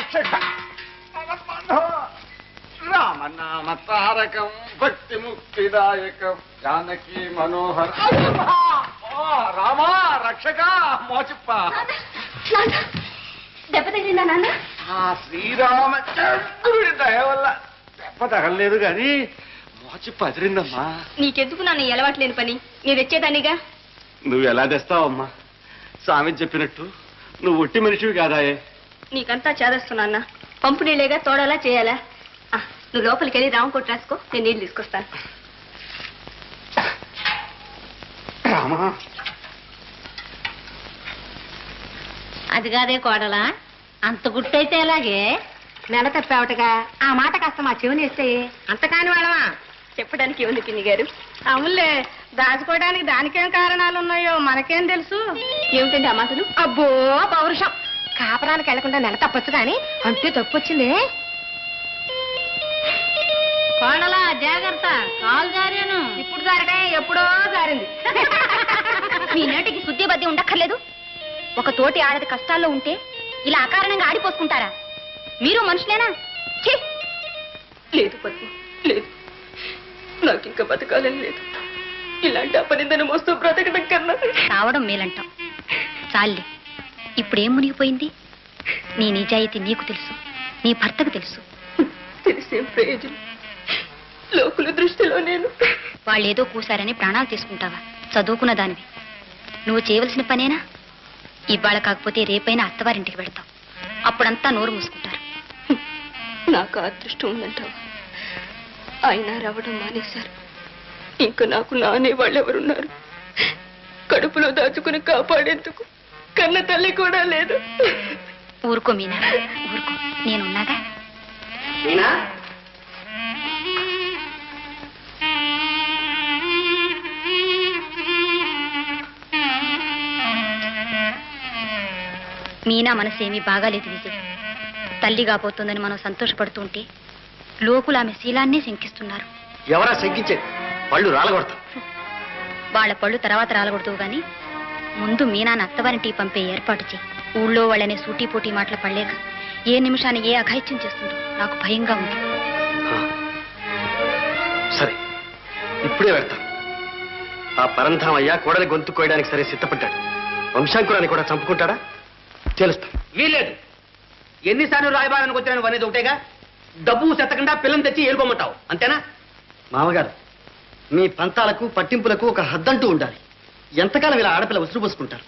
రక్షక రామనామ తారకం భక్తి ముక్తిదాయకం జానకి మనోహర రామా రక్షక మోచిప్ప దెబ్బ తగిలిందా నాన్న? శ్రీరామచంద్రుడి దయ వల్ల దెబ్బ తగలలేదు గాని మోచిప్ప అదిరిందమ్మా. నీకెందుకు నాన్న ఎలవాట్లేని పని, నీ తెచ్చేదానిగా. నువ్వు ఎలా తెస్తావమ్మా? స్వామి చెప్పినట్టు నువ్వు ఒట్టి మనిషివి కాదాయే. నీకంతా చేదస్తున్నా. పంపు నీళ్ళేగా తోడాలా చేయాలా? నువ్వు లోపలికి వెళ్ళి రామ కొట్టు రాసుకో, నేను నీళ్ళు తీసుకొస్తాను. రామా అది కాదే కోడలా, అంత గుట్టయితే ఎలాగే? నెల తప్పావటగా ఆ మాట కాస్త మా చెవిని వేస్తే అంత కాని వాళ్ళమా? చెప్పడానికి ఏముంది పిన్ని గారు? అవునులే, దాచుకోవడానికి దానికేం కారణాలు ఉన్నాయో మనకేం తెలుసు. ఏమిటండి ఆ మాటలు? అబ్బో పౌరుషం. కాపరానికి వెళ్లకుండా నెల తప్పచ్చు కానీ అంతే తప్పు వచ్చిందే. కోడలా జాగ్రత్త, కాలు జారాను. ఇప్పుడు జారటే ఎప్పుడో జారింది. మీ నోటికి శుద్ధి బద్ది ఉండక్కర్లేదు. ఒక తోటి ఆడది కష్టాల్లో ఉంటే ఇలా అకారణంగా ఆడిపోసుకుంటారా? మీరు మనుషులేనా? లేదు పద్మ, లేదు. నాకు ఇంకా బతకాలని లేదు. ఇలాంటి అపనిందను మోస్తూ బ్రతకడం కన్నా రావడం మేలంటాం. చాలే, ఇప్పుడేం మునిగిపోయింది? నీ నిజాయితీ నీకు తెలుసు, నీ భర్తకు తెలుసు. తెలిసే ప్రయోజనం? లోకుల దృష్టిలో నేను వాళ్ళేదో కూశారని ప్రాణాలు తీసుకుంటావా? చదువుకున్న దానివి. నువ్వు చేయవలసిన పనేనా? ఇవాళ కాకపోతే రేపైనా అత్తవారింటికి వెడతావు. అప్పుడంతా నోరు మూసుకుంటారు. నాకు అదృష్టం ఉందంటావా? అయినా రావడం మానేశారు. ఇంకా నాకు నానే వాళ్ళెవరున్నారు? కడుపులో దాచుకుని కాపాడేందుకు కన్న తల్లి కూడా లేదు. ఊరుకో మీనా, ఊరుకో, నేనున్నాగా. మీనా, మీనా మనసేమీ బాగాలేదు విజయ్. తల్లి కాబోతోందని మనం సంతోషపడుతూ ఉంటే లోకులు ఆమె శీలాన్నే శంకిస్తున్నారు. ఎవరా శంకించేది? పళ్ళు రాలగొడతా. వాళ్ళ పళ్ళు తర్వాత రాలగొడుతూ గాని ముందు మీనాన్ని అత్తవారింటికి పంపే ఏర్పాటు చేయి. ఊళ్ళో వాళ్ళనే సూటీపోటీ మాటలు పడలేక ఏ నిమిషాన్ని ఏ అఘాయిత్యం చేస్తుందో నాకు భయంగా ఉంది. సరే, ఇప్పుడే వెళ్తాను. ఆ పరంధామయ్య కోడలి గొంతు కోయడానికి సరే సిద్ధపడ్డాడు. వంశాంకురాన్ని కూడా చంపుకుంటాడా తెలుస్తా. వీల్లేదు. ఎన్నిసార్లు రాయబారానికి వచ్చాను అనేది ఒకటేగా. డబ్బు సెత్తకుండా పిల్లని తెచ్చి ఏరుకోమంటావు, అంతేనా? మామగారు, మీ పంతాలకు పట్టింపులకు ఒక హద్దంటూ ఉండాలి. ఎంతకాలం ఇలా ఆడపిల్ల ఉసురు పోసుకుంటారు?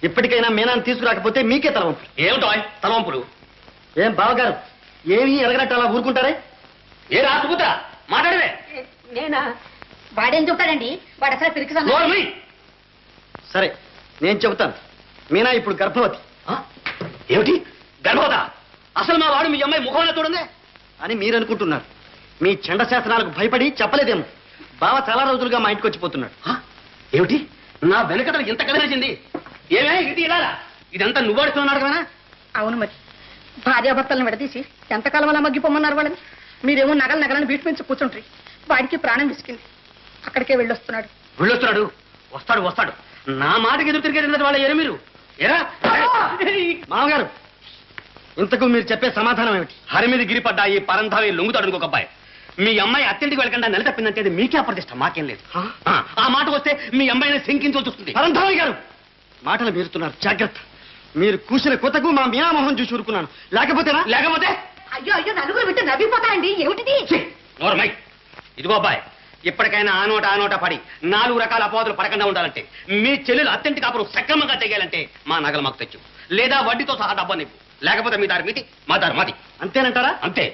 ఇప్పటికైనా మీనాన్ని తీసుకురాకపోతే మీకే తలవంపులు. ఏమిటో తలవంపులు? ఏం బావగారు, ఏమీ ఎరగనట్టు అలా ఊరుకుంటారే? ఏ రాసుకుతా మాట్లాడవే. నేనా? వాడేం చెప్తాడండి? వాడు అసలు పిరికి. సరే, నేను చెబుతాను. మీనా ఇప్పుడు గర్భవతి. ఏమిటి గర్భవత? అసలు మా వాడు మీ అమ్మాయి ముఖంలో చూడండి అని మీరు అనుకుంటున్నారు. మీ చండ శాసనాలకు భయపడి చెప్పలేదేమో. బావ చాలా రోజులుగా మా ఇంటికి వచ్చిపోతున్నాడు. ఏమిటి నా వెనకతలు ఇంత కలిసింది? ఏమే ఇది ఇలా? ఇదంతా నువ్వాడుతున్నాడు కదా? అవును, మరి భార్యాభర్తలను విడదీసి ఎంతకాలం అలా మగ్గిపోమన్నారు వాళ్ళని? మీరేమో నగలని బీట్మించి కూర్చుంటారు. వాడికి ప్రాణం విసికింది, అక్కడికే వెళ్ళొస్తున్నాడు. వెళ్ళొస్తున్నాడు? వస్తాడు వస్తాడు. నా మాటకి ఎదురు తిరిగేది వాళ్ళ ఏరు మీరు. ఏరా మామగారు, ఇంతకు మీరు చెప్పే సమాధానం ఏమిటి? హరి మీద గిరిపడ్డా ఈ పరంధావి లొంగుతాడు ఇంకొక అబ్బాయి. మీ అమ్మాయి అత్తింటికి వెళ్ళకుండా నెల తప్పిందంటే అది మీకే అప్రతిష్ట, మాకేం లేదు. ఆ మాట వస్తే మీ అమ్మాయిని శంకించవలసి వస్తుంది. పరంధావి గారు, మాటలు మీరుతున్నారు, జాగ్రత్త. మీరు కూసిన కొత్తకు మా మీనామోహన్ చూసి ఊరుకున్నాను. లేకపోతే అయ్యో అయ్యో, నలుగురు వింటే నవ్విపోతాయండి. ఏమిటిది? నోరమై. ఇదిగో అబ్బాయి, ఇప్పటికైనా ఆ నోట పడి 4 రకాల అపవాదులు పడకుండా ఉండాలంటే, మీ చెల్లెలు అత్తింటి కాపురం సక్రమంగా చెయ్యాలంటే మా నగలు మాకు తెచ్చు, లేదా వడ్డీతో సహా డబ్బా నీకు. లేకపోతే మీ దారి మీటి, మా దారి మాది. అంతేనంటారా? అంతే.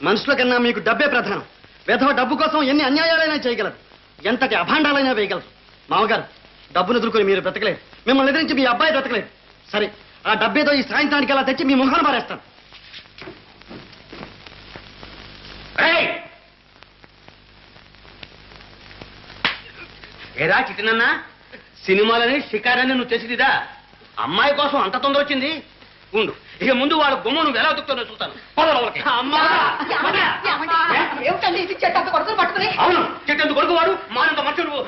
మనుషుల కన్నా మీకు డబ్బే ప్రధానం. వెధవ డబ్బు కోసం ఎన్ని అన్యాయాలైనా చేయగలరు, ఎంతటి అభాండాలైనా వేయగలరు. మామగారు, డబ్బును ఎదుర్కొని మీరు బ్రతకలేరు, మిమ్మల్ని ఎదిరించి మీ అబ్బాయి బ్రతకలేరు. సరే, ఆ డబ్బేదో ఈ సాయంత్రానికి అలా తెచ్చి మీ ముఖాన్ని పారేస్తాను. ఏరా చిటినన్నా, సినిమాలని షికారని నువ్వు చేసిదిదా? అమ్మాయి కోసం అంత తొందర వచ్చింది. ఉండు, ఇక ముందు వాళ్ళ గుమ్మ నువ్వు ఎలా దుక్కుతానో చూస్తాను. అవును, చెట్టంత కొడుకు వాడు మానంత మంచి నువ్వు.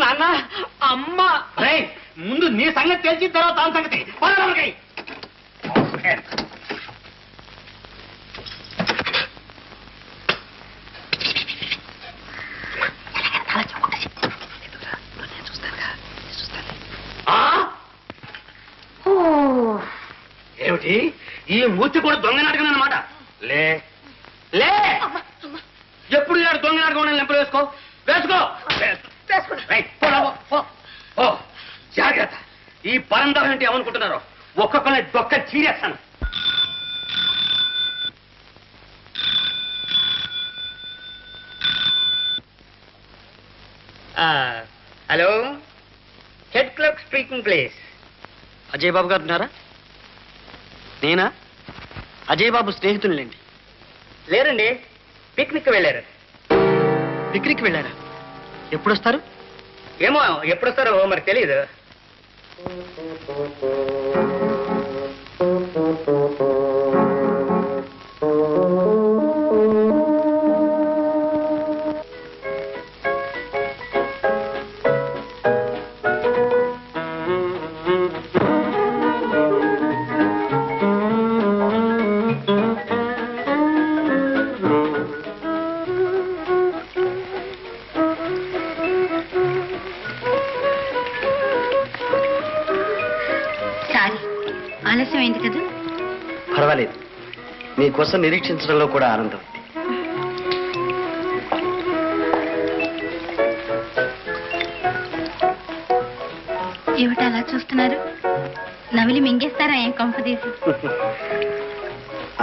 నాన్న అమ్మ ముందు నీ సంగతి తెలిసిన తర్వాత దాని సంగతి ఏమిటి ఈ మూర్తి కూడా దొంగ నాటకం అన్నమాట లే లే ఎప్పుడు నాడు దొంగ నాటకం లెంపలు వేసుకో వేసుకో ఓ జాగ్రత్త ఈ పరందం ఏంటి ఏమనుకుంటున్నారో ఒక్కొక్కరిని దొక్క చీరేస్తాను hello head clerk speaking please. Ajay బాబు గారు ఉన్నారా? నేనా? అజయ్ బాబు స్నేహితులండి. లేరండి, పిక్నిక్ వెళ్ళారు. పిక్నిక్ వెళ్ళారా? ఎప్పుడు వస్తారు? ఏమో ఎప్పుడు వస్తారో మరి తెలియదు. ఆలస్యమైంది కదా? పర్వాలేదు, మీకోసం నిరీక్షించడంలో కూడా ఆనందం. ఏమిటి అలా చూస్తున్నారు? నవిలి మింగేస్తారా ఏం కొంపదీసి?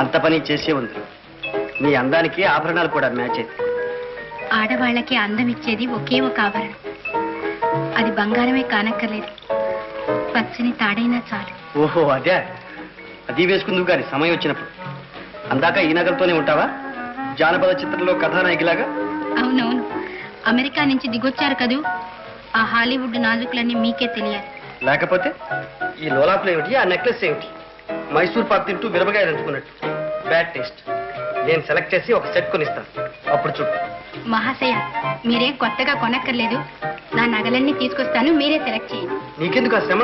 అంత పని చేసే ఉంది. మీ అందానికి ఆభరణాలు కూడా మ్యాచ్ అయితే. ఆడవాళ్ళకి అందం ఇచ్చేది ఒకే ఒక ఆభరణం. అది బంగారమే కానక్కర్లేదు, పచ్చని తాడైనా చాలు. ఓహో అదే, అది వేసుకుందుకు కానీ సమయం వచ్చినప్పుడు. అందాక ఈ నగలతోనే ఉంటావా? జానపద చిత్రంలో కథానాయకులాగా? అవునవును, అమెరికా నుంచి దిగొచ్చారు కదూ, ఆ హాలీవుడ్ నాజుకులన్నీ మీకే తెలియాలి. లేకపోతే ఈ లోలాపులు ఏమిటి, ఆ నెక్లెస్ ఏమిటి? మైసూర్ పాక్ తింటూ మిరపకాయలు ఎంచుకున్నట్టు. Bad taste. నేను సెలెక్ట్ చేసి ఒక సెట్ కొనిస్తాను, అప్పుడు చూడు. మహాశయ, మీరేం కొత్తగా కొనక్కర్లేదు, నా నగలన్నీ తీసుకొస్తాను, మీరే సెలెక్ట్ చేయండి. నీకెందుకు ఆ శ్రమ?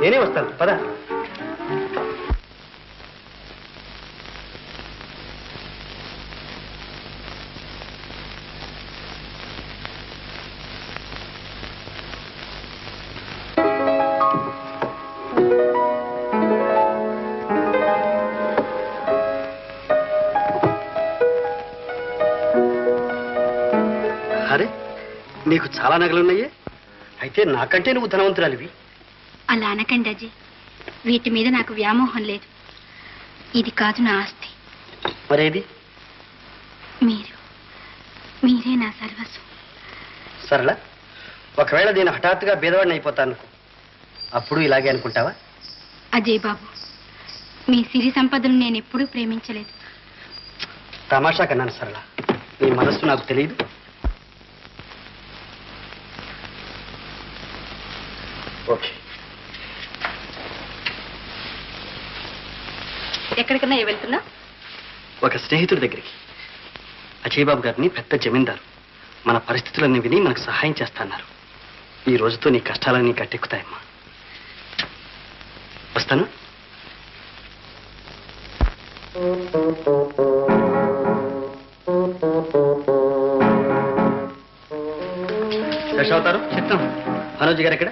నేనే వస్తాను, పద. అరే, నీకు చాలా నగలున్నాయే. అయితే నాకంటే నువ్వు ధనవంతురాలివి. అలా అనకండి అజయ్, వీటి మీద నాకు వ్యామోహం లేదు. ఇది కాదు నా ఆస్తి. మరేది? మీరే నా సర్వస్వం. సరళ, ఒకవేళ నేను హఠాత్తుగా బీదవాడిని అయిపోతాను, అప్పుడు ఇలాగే అనుకుంటావా? అజయ్ బాబు, మీ సిరి సంపదను నేను ఎప్పుడూ ప్రేమించలేదు. తమాషా కన్నాను సరళ, నీ మనస్సు నాకు తెలియదు. ఓకే, ఎక్కడికన్నా వెళ్తున్నా? ఒక స్నేహితుడి దగ్గరికి. అజయ్ బాబు గారిని పెద్ద జమీందారు. మన పరిస్థితులన్నీ విని మనకు సహాయం చేస్తాన్నారు. ఈ రోజుతో నీ కష్టాలన్నీ గట్టెక్కుతాయమ్మా. వస్తాను. దశావతారు చిత్తం. మనోజ్ గారు ఎక్కడ?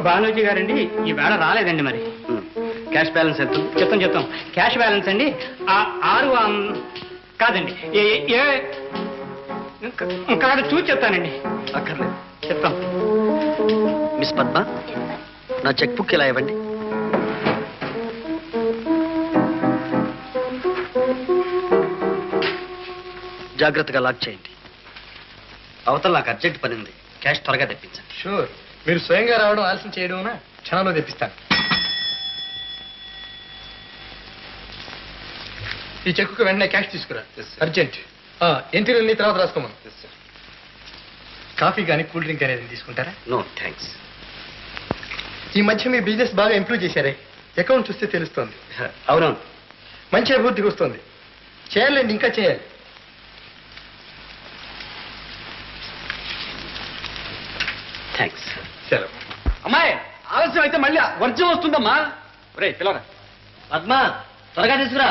భానోజీ గారండి ఈ వేళ రాలేదండి. మరి క్యాష్ బ్యాలెన్స్ ఎంత? చెప్తాం. క్యాష్ బ్యాలెన్స్ అండి 6 కాదండి, కాదు చూసి చెప్తానండి. అక్కర్లేదు, చెప్తాం. మిస్ పద్మ, నా చెక్ బుక్ ఇలా ఇవ్వండి. జాగ్రత్తగా లాక్ చేయండి. అవతల నాకు అర్జెంట్ పని ఉంది, క్యాష్ త్వరగా తెప్పించండి. షూర్, మీరు స్వయంగా రావడం ఆలస్యం చేయడం క్షణంలో తెప్పిస్తాను. ఈ చెక్కుకు వెంటనే క్యాష్ తీసుకురా, అర్జెంట్. ఎంట్రీలన్నీ తర్వాత రాసుకోమను. కాఫీ కానీ కూల్ డ్రింక్ అనేది తీసుకుంటారా? No thanks. ఈ మధ్య మీ బిజినెస్ బాగా ఇంప్రూవ్ చేశారే, అకౌంట్ చూస్తే తెలుస్తోంది. అవునవును, మంచి అభివృద్ధికి వస్తుంది. చేయాలండి, ఇంకా చేయాలి. థ్యాంక్స్. థ్యాంక్స్. సెలవు. అమ్మాయి ఆలస్యం అయితే మళ్ళీ వర్జం వస్తుందమ్మా. రే పిల్లరా. పద్మ త్వరగా తీసుకురా.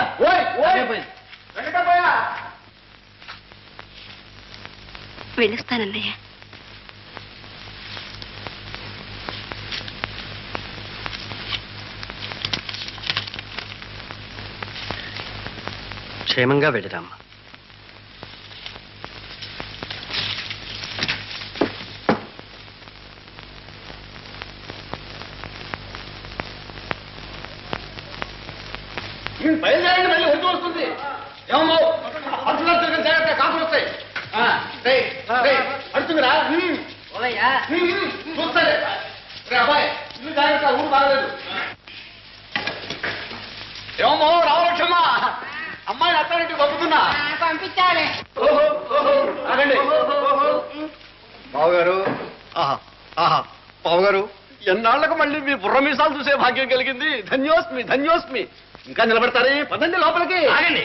వెళ్ళొస్తానన్నయ్య. క్షేమంగా వెళ్ళిరామ్మా. బయలుదేరండి, మళ్ళీ వర్జం వస్తుంది. ఏమో జాగ్రత్త, కాపులు వస్తాయి. అడుతుందిరా చూస్తారే. అబ్బాయి ఇల్లు జాగ్రత్త, ఊరు బాగలేదు. ఏమో రావచ్చమ్మా, అమ్మాయిని అత్తారింటికి పంపుతున్నా. పంపించాలి. అదండి బావగారు. ఆహా ఆహా బావగారు, ఎన్నాళ్లకు మళ్ళీ మీ బుర్ర మీసాలు చూసే భాగ్యం కలిగింది. ధన్యోస్మి ధన్యోస్మి. ఇంకా నిలబడతారే, పదండి లోపలికి. ఆగండి.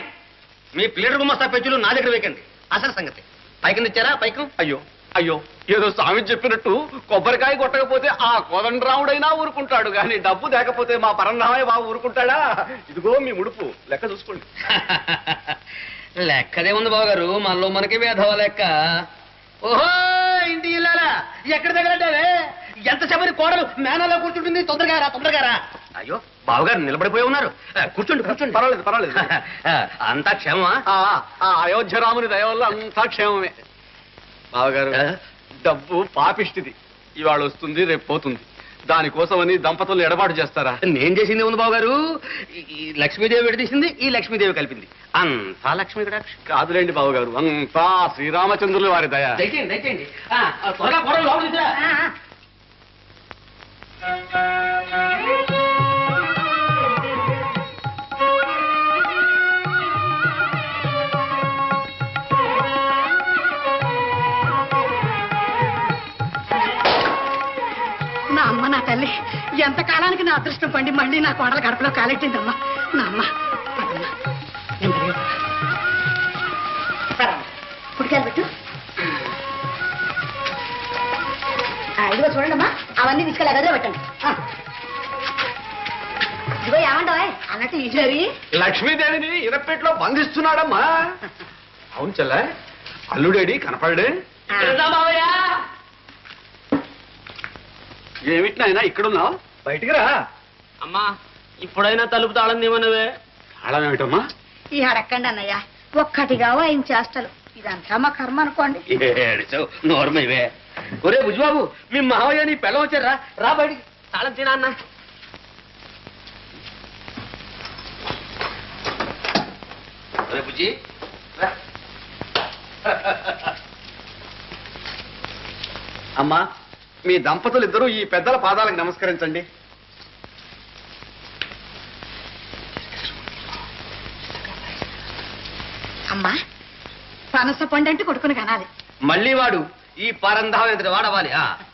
మీ ప్లేటర్ గుమస్తా పెంచులు నా దగ్గర వేకండి. అసలు సంగతి పైకం ఇచ్చారా? పైకం. అయ్యో అయ్యో, ఏదో స్వామి చెప్పినట్టు కొబ్బరికాయ కొట్టకపోతే ఆ కోదండరాముడైనా ఊరుకుంటాడు, కానీ డబ్బు లేకపోతే మా పరంధామయ్య బాబు ఊరుకుంటాడా? ఇదిగో మీ ముడుపు, లెక్క చూసుకోండి. లెక్కదే ఉంది బావగారు, మనలో మనకి వేధవ లెక్క. ఓహో ఇంటి ఇల్లారా, ఎక్కడ దగ్గరంటావే? ఎంతసేపటి కోడలు మేనలో కూర్చుంటుంది. తొందరగా రా, తొందరగా రా. అయ్యో బావగారు నిలబడిపోయి ఉన్నారు. కూర్చోండి కూర్చోండి. పర్వాలేదు పర్వాలేదు. అంతా క్షేమమా? అయోధ్య రాముని దయ వల్ల అంతా క్షేమమే. బావగారు, డబ్బు పాపిష్టిది. ఇవాళ వస్తుంది, రేపు పోతుంది. దానికోసమని దంపతులు ఎడబాటు చేస్తారా? నేను చేసింది ఉంది బావగారు. ఈ లక్ష్మీదేవి విడదీసింది, ఈ లక్ష్మీదేవి కలిపింది. అంతా లక్ష్మీ కాదులేండి బావగారు, అంతా శ్రీరామచంద్రుల వారి దయ. దయచేయండి దయచేయండి. త్వరగా కోడలు లోపలికి తీసుకురా. నా అమ్మ, నా తల్లి, ఎంత కాలానికి నా అదృష్టం పండి మళ్ళీ నా కోడల గడపలో కాలెట్టిందమ్మా. నా అమ్మ పుడికాయలు పెట్టు. ఇదిగో చూడండి అమ్మా, అవన్నీ తీసుకెళ్ళి గదిలో పెట్టండి. ఇదిగో ఏమండో అన్నట్టు ఈసారి లక్ష్మీదేవిని ఇరపెట్లో బంధిస్తున్నాడమ్మా. అవును చెల్ల, అల్లుడేడి కనపడే? ఏమిటినైనా ఇక్కడున్నావు? బయటికి రా. అమ్మా ఇప్పుడైనా తలుపు తాళం తీమన్నవే. తాళం ఏమిటమ్మా? ఈ అడక్కండి అన్నయ్య, ఒక్కటిగా ఆయన చేష్టలు. ఇదంతా మా కర్మ అనుకోండి. ఏడుచావు నోర్మవే. ఒరే బుజ్జిబాబు, మీ మావయ్య నీ పిల్ల వచ్చారా? రా బయటికి, తాళం తినా అన్న. ఒరే బుజ్జి రా. అమ్మా, మీ దంపతులు ఇద్దరూ ఈ పెద్దల పాదాలకు నమస్కరించండి. అమ్మా, పనస పండు అంటే కొడుకుని కనాలి. మళ్ళీ వాడు ఈ పరంధావం ఎంత వాడవాలి?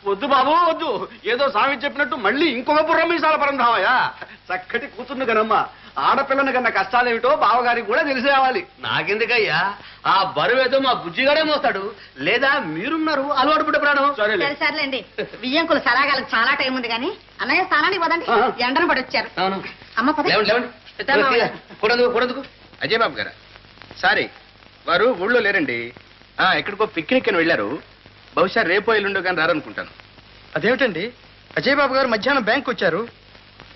వద్దు బాబు వద్దు, ఏదో స్వామి చెప్పినట్టు మళ్ళీ ఇంకొక బుర్ర మీసాల పరంధామయ్యా. చక్కటి కూతుర్ను కనమ్మా, ఆడపిల్లని కన్నా కష్టాలేమిటో బావగారికి కూడా తెలిసేవాలి. నాకెందుకయ్యా, ఆ బరువేదో మా బుజ్జిగాడే మోస్తాడు. లేదా మీరున్నారు అలవాటు పుట్టే ప్రాణం. సరే సర్లేండి, బియ్యంకులు సలాగాలకు చాలా టైం ఉంది కానీ అన్నయ్య స్థానానికి పోదండి. ఎండను పడి వచ్చారు. అవును. అమ్మ పద. కూడందుకు అజయ్ బాబు గారా? సారీ, వారు ఊళ్ళో లేరండి. ఎక్కడికో పిక్నిక్ అని వెళ్ళారు. బహుశా రేపో ఎల్లుండో కానీ రారనుకుంటాను. అదేమిటండి, అజయ్ బాబు గారు మధ్యాహ్నం బ్యాంక్ వచ్చారు.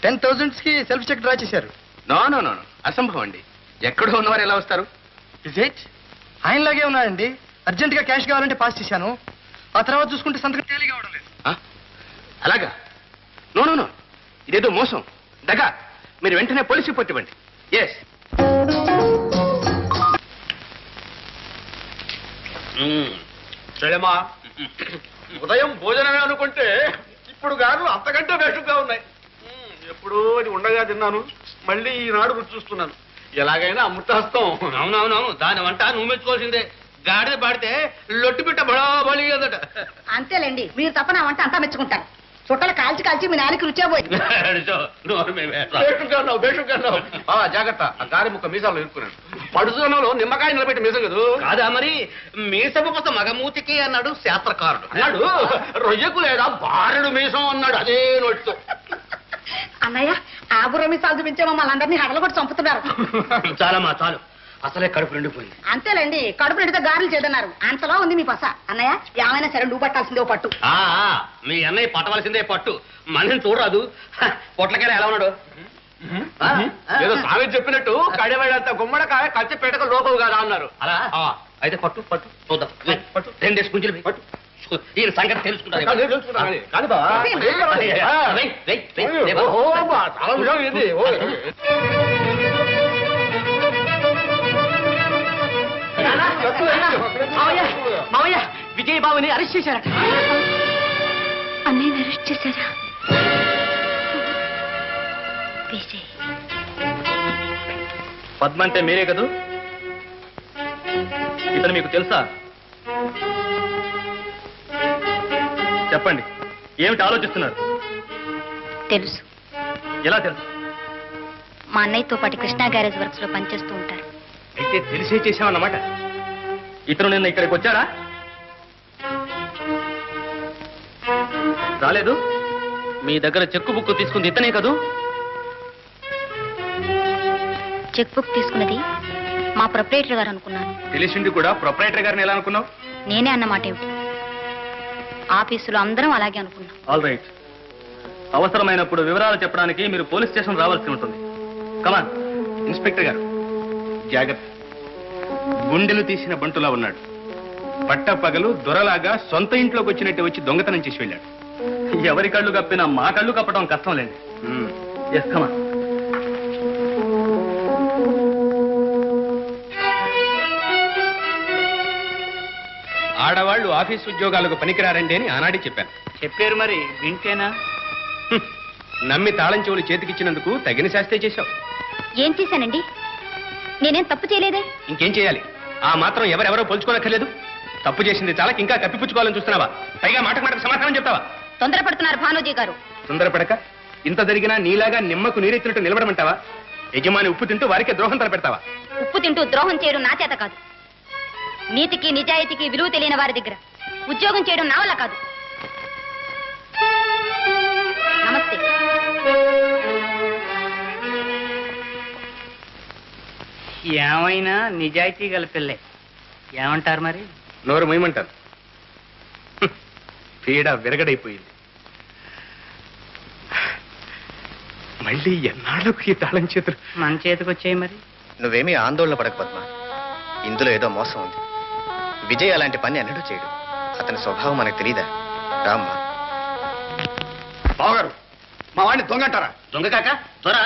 10,000కి సెల్ఫ్ చెక్ డ్రా చేశారు. నో నో నో నో, అసంభవం అండి. ఎక్కడో ఉన్నవారు ఎలా వస్తారు? Is it? ఆయనలాగే ఉన్నాడండి. అర్జెంటుగా క్యాష్ కావాలంటే పాస్ చేశాను. ఆ తర్వాత చూసుకుంటే సంతకం తేలిగా అవడం లేదు. అలాగా? నో నో నో, ఇదేదో మోసం, దగా. మీరు వెంటనే పోలీస్ రిపోర్ట్ ఇవ్వండి. ఎస్. సరేమా, ఉదయం భోజనమే అనుకుంటే ఇప్పుడు గారు అంతకంటే వేషంగా ఉన్నాయి. ఎప్పుడూ అది ఉండగా తిన్నాను, మళ్ళీ ఈనాడు రుచి చూస్తున్నాను. ఎలాగైనా అమృతాస్తం. అవునవునవును, దాని వంట నువ్వు మెచ్చుకోవాల్సిందే. గాడిద పాడితే లొట్టు పిట్ట బళబళి అదట. అంతేలేండి, మీరు తప్ప నా వంట అంతా మెచ్చుకుంటారు. చుట్టలు కాల్చి కాల్చి మీ నాన్నకి రుచే పోయి. బేషంగా ఉన్నావు, బేషంగా ఉన్నావు. జాగ్రత్త, ఆ గారి ముక్క మీసాలు ఇరుక్కున్నాను. పడుతున్నలో నిమ్మకాయ నిలబెట్టి మీసం కదా కాదా మరి మీసపు కోసం మగమూతికి అన్నాడు శాస్త్రకారుడు. అన్నాడు. రొయ్యకు లేదా బారెడు మీసం అన్నాడు అదే నోటితో. అన్నయ్య ఆబురమిసాలు చూపించే మమ్మల్ని అందరినీ హడలు కూడా చంపుతున్నారు. చాలమ్మా చాలు, అసలే కడుపు నిండిపోయింది. అంతేలేండి, కడుపు నిండితే గారెలు చేదన్నారు. అంతలో ఉంది మీ పస. అన్నయ్య ఏమైనా సరే నువ్వు పట్టాల్సిందే ఓ పట్టు. మీ అన్నయ్య పట్టవలసిందే పట్టు. మనిషిని చూడరాదు. పొట్లకాయ ఎలా ఉన్నాడు? ఏదో సామెత చెప్పినట్టు కడివాడంత గుమ్మడికాయ కచ్చి పెట్టక లోకవు కదా అన్నారు. అలా అయితే పట్టు పట్టు చూద్దాం. పట్టు 2 డేస్ గుంజలు పట్టు. ఈయన సంగతి తెలుసుకుంటారు. కాదు బావ. ఓ బా, చాలా విషయం ఇది. ఓ. మావయ్య విజయబాబుని అరెస్ట్ చేశారట. అన్నయ్యని అరెస్ట్ చేశారా? విజయ్ పద్మ అంటే మీరే కదూ? ఇతను మీకు తెలుసా? చెప్పండి, ఏమిటి ఆలోచిస్తున్నారు? తెలుసు. ఎలా తెలుసు? మా అన్నయ్యతో పాటు కృష్ణా గ్యారేజ్ వర్క్స్ లో పనిచేస్తూ ఉంటారు. అయితే తెలిసే చేశామన్నమాట. ఇతను నిన్న ఇక్కడికి వచ్చాడా? రాలేదు. మీ దగ్గర చెక్కు బుక్ తీసుకుంది ఇతనే కదూ? చెక్ బుక్ తీసుకున్నది మా ప్రొప్రైటర్ గారు అనుకున్నాను. తెలిసింది కూడా ప్రొపరేటర్ గారిని ఎలా అనుకున్నావు? నేనే అన్నమాట ఏమిటి? ఆఫీసులో అందరం అలాగే అనుకున్నాం. All right. అవసరమైనప్పుడు వివరాలు చెప్పడానికి మీరు పోలీస్ స్టేషన్ రావాల్సి ఉంటుంది. కమాన్. ఇన్స్పెక్టర్ గారు జాగ్రత్త. గుండెలు తీసిన బంటులా ఉన్నాడు. పట్టపగలు దొరలాగా సొంత ఇంట్లోకి వచ్చినట్టు వచ్చి దొంగతనం చేసి వెళ్ళాడు. ఎవరి కళ్ళు కప్పినా మా కళ్ళు కప్పడం కష్టం లేదు. Yes come on. ఆడవాళ్ళు ఆఫీస్ ఉద్యోగాలకు పనికిరారండి అని ఆనాడే చెప్పాను. చెప్పారు మరి వింటేనా? నమ్మి తాళం చెవులు చేతికిచ్చినందుకు తగిన శాస్త్రే చేశావు. ఏం చేశానండి? నేనేం తప్పు చేయలేదే. ఇంకేం చేయాలి? ఆ మాత్రం ఎవరెవరో పోల్చుకోనక్కర్లేదు. తప్పు చేసింది చాలక ఇంకా కప్పిపుచ్చుకోవాలని చూస్తున్నావా? పైగా మాటకు సమాధానం చెప్తావా? తొందరపడుతున్నారు భానోజీ గారు. తొందరపడక ఇంత జరిగినా నీలాగా నిమ్మకు నీరెత్తినట్టు నిలబడమంటావా? యజమాని ఉప్పు తింటూ వారికే ద్రోహం తలపెడతావా? ఉప్పు తింటూ ద్రోహం చేయడం నా చేత కాదు. నీతికి నిజాయితీకి విలువ తెలియని వారి దగ్గర ఉద్యోగం చేయడం నా వల్ల కాదు. నమస్తే. ఏమైనా నిజాయితీ గల పిల్లే. ఏమంటారు మరి? నోరు మొయ్యమంటాను. పీడ విరగడైపోయింది. మళ్ళీ ఎన్నాళ్ళకు ఈ తాళం చేతులు మన చేతికి వచ్చాయి మరి. నువ్వేమీ ఆందోళన పడక పద్మ. ఇందులో ఏదో మోసం ఉంది. విజయ్ అలాంటి పని అన్నడూ చేయడు. అతని స్వభావం మనకు తెలీదా? రామ్మా. బావగారు, మా వాడిని దొంగ అంటారా? దొంగ కాక త్వర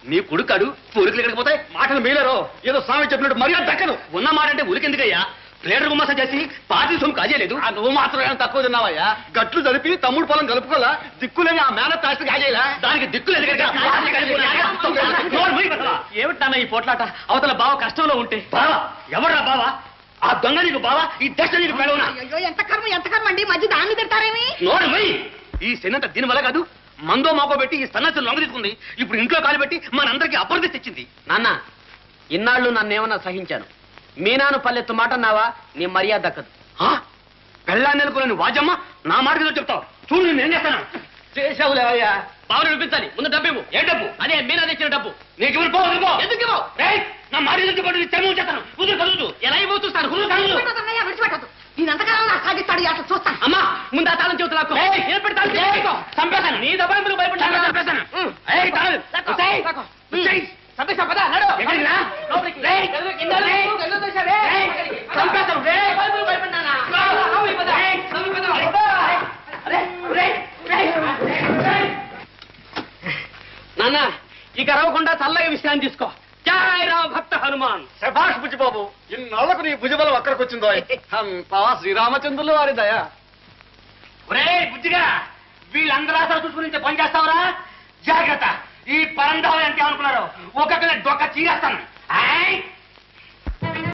నీ కొడుకాడు ఊరికి ఎక్కడికి పోతాయి? మాటలు మీలేరో ఏదో సామెత చెప్పినట్టు మర్యాద దక్కదు. ఉన్న మాట అంటే ఊరికెందుకయ్యా? ప్లేడర్ గుమ్మస చేసి పార్టీ సొమ్ము కాజేయలేదు. నువ్వు మాత్రం ఏమైనా తక్కువ తిన్నావయ్యా? గట్లు జరిపి తమ్ముడు పొలం కలుపుకోలా, దిక్కులేని ఆ మేనత్ ఆస్తి కాజేయలా? దానికి దిక్కులు ఏమిటన్నా ఈ పోట్లాట? అవతల బావ కష్టంలో ఉంటే బావా ఎవరా బావా? ఆ దొంగ నీకు బావా? ఈ దశ నీకు పెడవనా? అయ్యో ఎంత కర్మ అండి. మధ్య దాన్ని తిడతారేమి? నోరు మొయ్. ఈ సెనంత దీని వల్ల కాదు, మందో మాకో పెట్టి ఈ సన్నస్సులు లొంగ తీసుకుంది. ఇప్పుడు ఇంట్లో కాలు పెట్టి మనందరికీ అప్రదిష్ట ఇచ్చింది. నాన్న, ఇన్నాళ్ళు నన్నేమన్నా సహించాను. మీనాను పల్లెత్తు మాట అన్నావా, నీ మర్యాద దక్కదు. పెళ్ళాన్ని నెలకొని వాజమ్మ నా మాట మీద చెప్తావు. చూడు నేను ఏం చేస్తాను. చేసావులేవయ్యా. బావని వినిపించాలి. ముందు డబ్బు ఇవ్వు. ఏ డబ్బు? అదే మీనా తెచ్చిన డబ్బు. నీకు ఇవ్వను. పో ఎందుకు ఇవ్వవు? నా మాట ఎదురు పడి చర్మం చేస్తాను. కుదురు కదులు. ఎలా ఇవ్వచ్చుస్తాను? కుదురు కదులు. విడిచిపెట్టదన్నయ్య, విడిచిపెట్టదు. నేనంతకాలం నా సాగిస్తాడు అట్లా చూస్తాను. అమ్మా ముందు ఆ తాళం చెబుతున్నా. చంపేశాను. నీ దబాయింపులు భయపడి చంపేశాను. నాన్న, ఇక రవ్వకుండా చల్లగా విశ్రాంతి తీసుకో. జై రామ భక్త హనుమాన్. శభాష్ బుజ్జిబాబు, ఇన్నాళ్లకు నీ భుజబలం అక్కడికి వచ్చిందో. అంతా శ్రీరామచంద్రులు వారి దయా. ఒరే బుజ్జిగా, వీళ్ళందరూ అసలు చూసుకుని పని చేస్తావరా? జాగ్రత్త. ఈ పరంధావం అంటే అనుకున్నారు. ఒక్కొక్కరి డొక్క చీరేస్తాను.